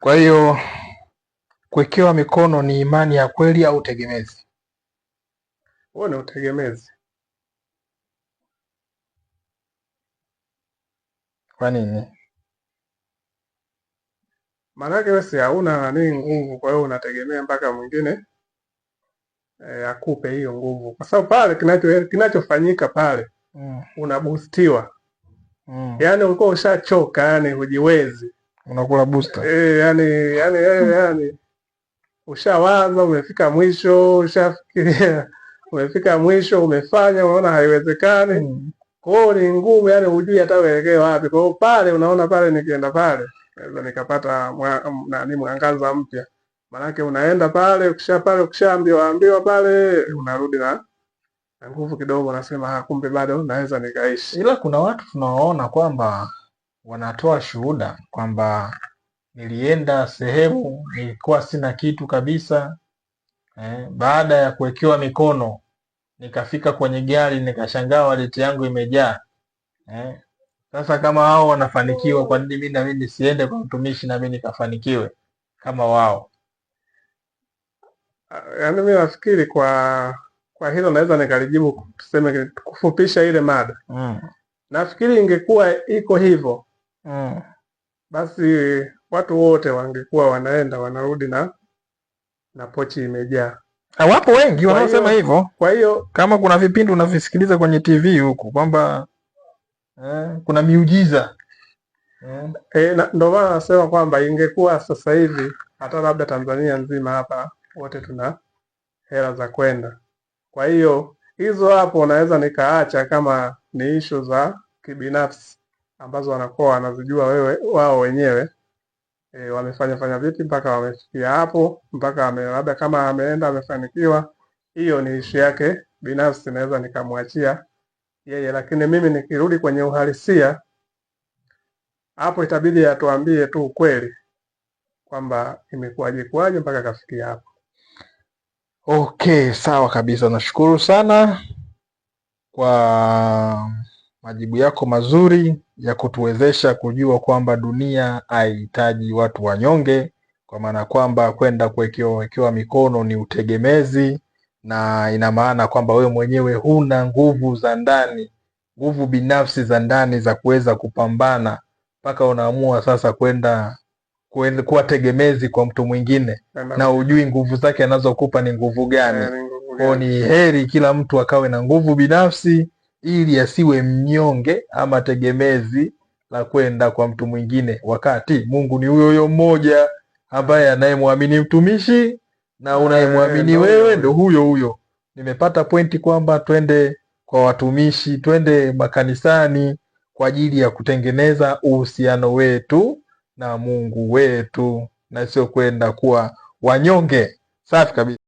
Kwa hiyo kuwekewa mikono ni imani ya kweli au tegemezi? Huo ni utegemezi. Kwa nini? Maanake wewe si hauna nguvu, kwa hiyo unategemea mpaka mwingine akupe hiyo nguvu, kwa sababu pale kinachofanyika pale unabustiwa. Yaani ulikuwa ushachoka, yani hujiwezi, unakula booster. Yani ushawaza, umefika mwisho, ushafikiria umefika mwisho, umefanya, unaona haiwezekani. Kwa hiyo ni ngumu, yani hujui hata uelekee wapi. Kwa hiyo pale unaona pale nikienda pale naweza nikapata mwangaza mpya. Maanake unaenda pale, ukishaambiwa pale unarudi na nguvu kidogo, nasema kumbe bado naweza nikaishi. Ila kuna watu tunawaona kwamba wanatoa shuhuda kwamba nilienda sehemu nilikuwa sina kitu kabisa, baada ya kuwekewa mikono nikafika kwenye gari nikashangaa wallet yangu imejaa. Sasa kama hao wanafanikiwa, kwa nini mimi na mimi nisiende kwa mtumishi na mimi nikafanikiwe kama wao? Yaani mimi nafikiri kwa hilo naweza nikalijibu, tuseme kufupisha ile mada. Nafikiri ingekuwa iko hivyo, basi watu wote wangekuwa wanaenda wanarudi na pochi imejaa. Wapo wengi wanaosema hivyo. Kwa hiyo kama kuna vipindi unavisikiliza kwenye TV huku kwamba kuna miujiza, ndio maana nasema kwamba ingekuwa sasa hivi hata labda Tanzania nzima hapa wote tuna hela za kwenda. Kwa hiyo hizo hapo unaweza nikaacha kama ni issue za kibinafsi ambazo wanakuwa wanazijua wao wenyewe, wamefanya vipi mpaka wamefikia hapo, mpaka labda kama ameenda amefanikiwa, hiyo ni issue yake binafsi, naweza nikamwachia yeye. Lakini mimi nikirudi kwenye uhalisia, hapo itabidi atuambie tu ukweli kwamba imekuwaje mpaka kafikia hapo. Okay, sawa kabisa. Nashukuru sana kwa majibu yako mazuri ya kutuwezesha kujua kwamba dunia haihitaji watu wanyonge, kwa maana kwamba kwenda kuwekewa mikono ni utegemezi, na ina maana kwamba wewe mwenyewe huna nguvu za ndani, nguvu binafsi za ndani za kuweza kupambana, mpaka unaamua sasa kwenda kuwa tegemezi kwa mtu mwingine na ujui nguvu zake anazokupa ni nguvu gani. Kwa ni heri kila mtu akawe na nguvu binafsi ili asiwe mnyonge ama tegemezi la kwenda kwa mtu mwingine, wakati Mungu ni huyo mmoja ambaye anayemwamini mtumishi na unayemwamini wewe ndo huyo. Nimepata pointi kwamba twende kwa watumishi, twende makanisani kwa ajili ya kutengeneza uhusiano wetu na Mungu wetu na sio kwenda kuwa wanyonge. Safi kabisa.